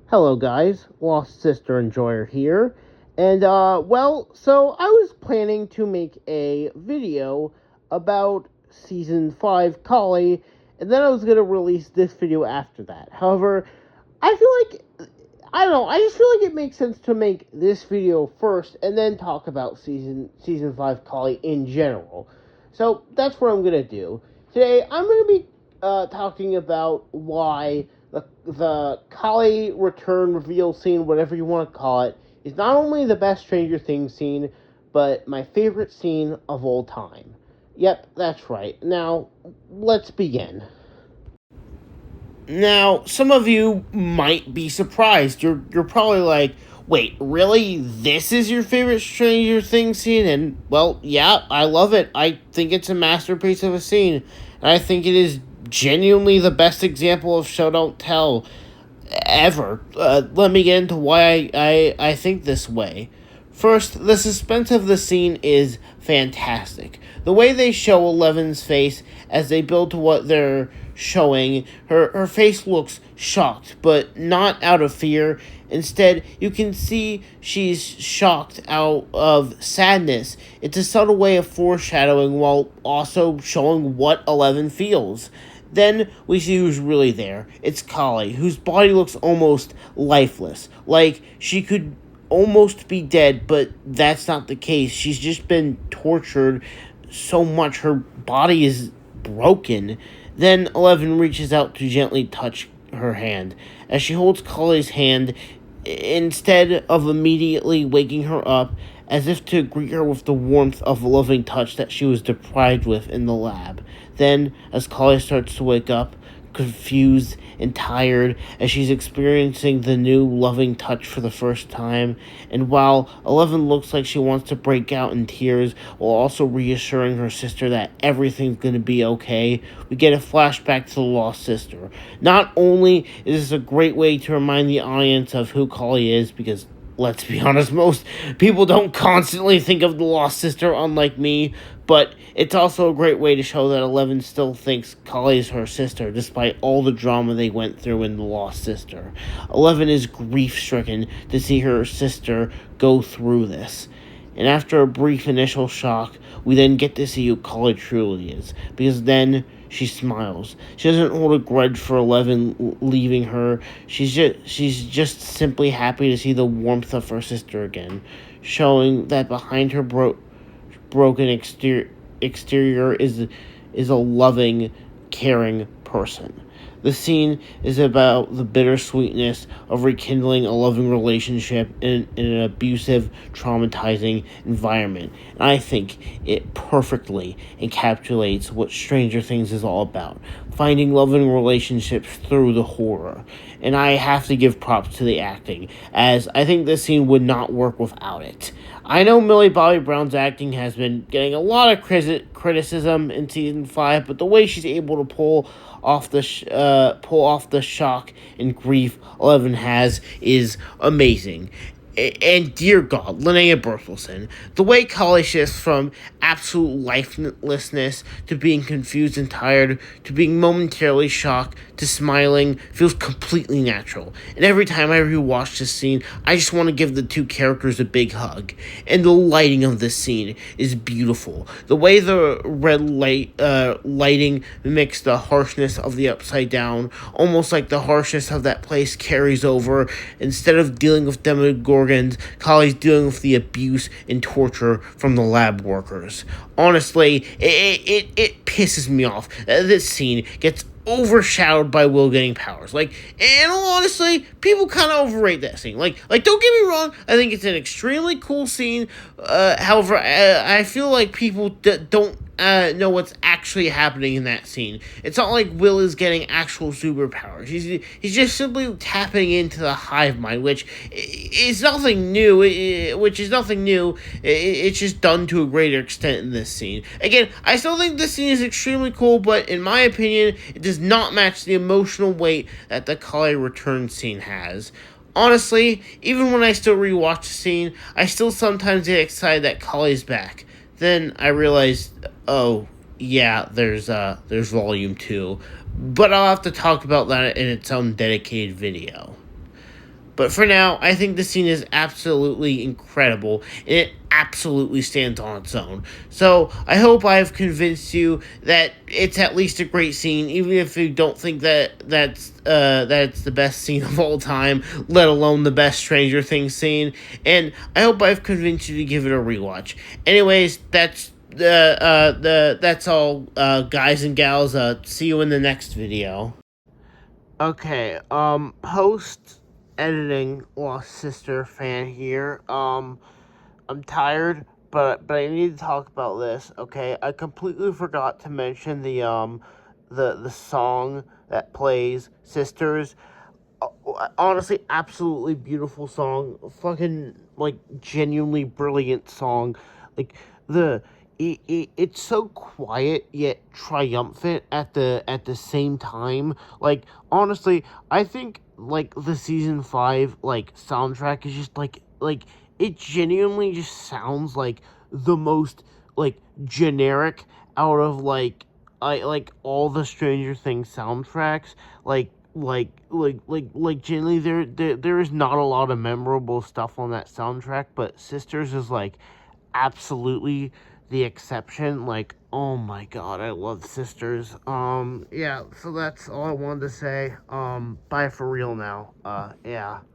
Hello, guys. Lost Sister Enjoyer here. And, so I was planning to make a video about Season 5 Kali, and then I was going to release this video after that. However, I feel like, I don't know, I just feel like it makes sense to make this video first and then talk about Season 5 Kali in general. So, that's what I'm going to do. Today, I'm going to be talking about why the Kali return reveal scene, whatever you want to call it, is not only the best Stranger Things scene, but my favorite scene of all time. Yep, that's right. Now, let's begin. Now, some of you might be surprised. You're probably like, "Wait, really? This is your favorite Stranger Things scene?" And well, yeah, I love it. I think it's a masterpiece of a scene, and I think it is genuinely the best example of show don't tell ever. Let me get into why I think this way. First, the suspense of the scene is fantastic. The way they show Eleven's face as they build to what they're showing, her face looks shocked, but not out of fear. Instead, you can see she's shocked out of sadness. It's a subtle way of foreshadowing while also showing what Eleven feels. Then we see who's really there. It's Kali, whose body looks almost lifeless. Like she could almost be dead, but that's not the case. She's just been tortured so much her body is broken. Then Eleven reaches out to gently touch her hand. As she holds Kali's hand, instead of immediately waking her up, as if to greet her with the warmth of a loving touch that she was deprived with in the lab. Then, as Kali starts to wake up, confused and tired as she's experiencing the new loving touch for the first time, and while Eleven looks like she wants to break out in tears while also reassuring her sister that everything's going to be okay, we get a flashback to the lost sister. Not only is this a great way to remind the audience of who Kali is, because let's be honest, most people don't constantly think of the lost sister, unlike me, but it's also a great way to show that Eleven still thinks Kali is her sister, despite all the drama they went through in the lost sister. Eleven is grief-stricken to see her sister go through this. And after a brief initial shock, we then get to see who Kali truly is, because then she smiles. She doesn't hold a grudge for Eleven leaving her. She's just simply happy to see the warmth of her sister again, showing that behind her broken exterior is a loving, caring person. The scene is about the bittersweetness of rekindling a loving relationship in an abusive, traumatizing environment. And I think it perfectly encapsulates what Stranger Things is all about. Finding loving relationships through the horror. And I have to give props to the acting, as I think this scene would not work without it. I know Millie Bobby Brown's acting has been getting a lot of criticism in season 5, but the way she's able to pull off the shock and grief Eleven has is amazing. And dear God, Linnea Bertelsen, the way Kali shifts from absolute lifelessness to being confused and tired to being momentarily shocked to smiling feels completely natural. And every time I rewatch this scene, I just want to give the two characters a big hug. And the lighting of this scene is beautiful. The way the red lighting mimics the harshness of the Upside Down, almost like the harshness of that place carries over. Instead of dealing with Demogorgon, Kali's dealing with the abuse and torture from the lab workers. Honestly, it pisses me off that this scene gets overshadowed by Will getting powers. And honestly, people kind of overrate that scene. Don't get me wrong, I think it's an extremely cool scene. However, I feel like people don't know what's actually happening in that scene. It's not like Will is getting actual superpowers. He's just simply tapping into the hive mind, which is nothing new. It's just done to a greater extent in this scene. Again, I still think this scene is extremely cool, but in my opinion, it does not match the emotional weight that the Kali return scene has. Honestly, even when I still rewatch the scene, I still sometimes get excited that Kali's back. Then I realized, oh, yeah, there's volume 2. But I'll have to talk about that in its own dedicated video. But for now, I think the scene is absolutely incredible, and it absolutely stands on its own. So I hope I've convinced you that it's at least a great scene, even if you don't think that's the best scene of all time, let alone the best Stranger Things scene. And I hope I've convinced you to give it a rewatch. Anyways, that's all, guys and gals. See you in the next video. Okay, post editing Lost Sister fan here. I'm tired, but I need to talk about this. Okay, I completely forgot to mention the song that plays, Sisters. Honestly, absolutely beautiful song. Fucking, like, genuinely brilliant song. Like, it's so quiet yet triumphant at the same time. Like, honestly, I think, like, the season 5, like, soundtrack is just like it genuinely just sounds like the most, like, generic out of, like all the Stranger Things soundtracks. Generally, there is not a lot of memorable stuff on that soundtrack, but Sisters is, like, absolutely the exception. Like, oh my god, I love Sisters. Yeah, so that's all I wanted to say. Bye for real now. Yeah.